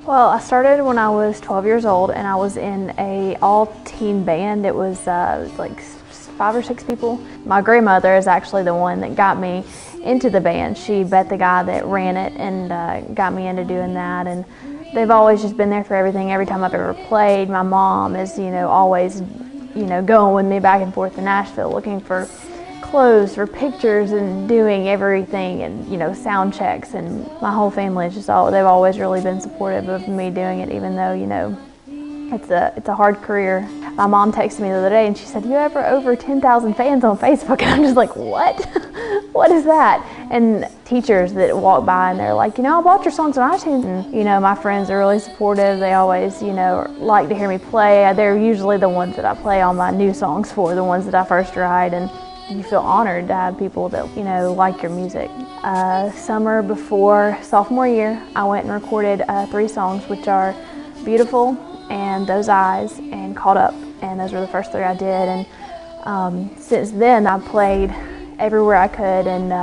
Well, I started when I was 12 years old, and I was in a all-teen band. It was like 5 or 6 people. My grandmother is actually the one that got me into the band. She met the guy that ran it and got me into doing that. And they've always just been there for everything. Every time I've ever played, my mom is, always, going with me back and forth to Nashville, looking for clothes, for pictures, and doing everything, and sound checks. And my whole family is they've always really been supportive of me doing it, even though it's a hard career. My mom texted me the other day and she said, "You have over 10,000 fans on Facebook," and I'm just like, what? What is that? And teachers that walk by and they're like, "I bought your songs on iTunes." And my friends are really supportive. They always like to hear me play. They're usually the ones that I play all my new songs for, the ones that I first write. And you feel honored to have people that like your music. Summer before sophomore year, I went and recorded 3 songs, which are Beautiful and Those Eyes and Caught Up, and those were the first 3 I did. And since then I played everywhere I could, and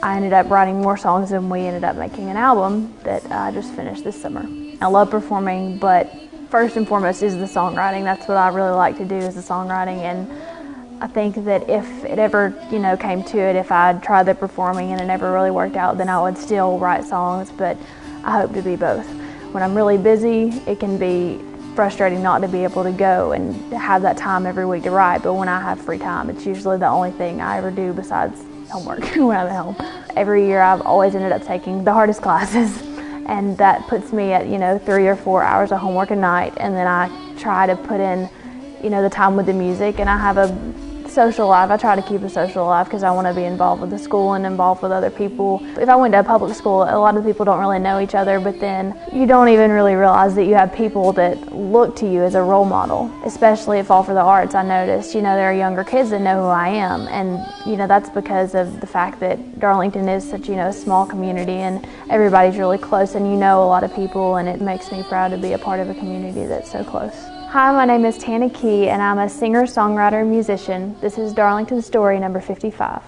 I ended up writing more songs, and we ended up making an album that I just finished this summer. I love performing, but first and foremost is the songwriting. That's what I really like to do, is the songwriting. And I think that if it ever, came to it, if I'd tried the performing and it never really worked out, then I would still write songs, but I hope to be both. When I'm really busy, it can be frustrating not to be able to go and have that time every week to write, but when I have free time, it's usually the only thing I ever do besides homework when I'm at home. Every year I've always ended up taking the hardest classes, and that puts me at, 3 or 4 hours of homework a night, and then I try to put in the time with the music, and I have a social life. I try to keep a social life because I want to be involved with the school and involved with other people. If I went to a public school, a lot of people don't really know each other, but then you don't even really realize that you have people that look to you as a role model, especially at Fall for the Arts. I noticed, there are younger kids that know who I am, and that's because of the fact that Darlington is such a small community, and everybody's really close, and a lot of people, and it makes me proud to be a part of a community that's so close. Hi, my name is Tanna Key, and I'm a singer, songwriter, musician. This is Darlington Story number 55.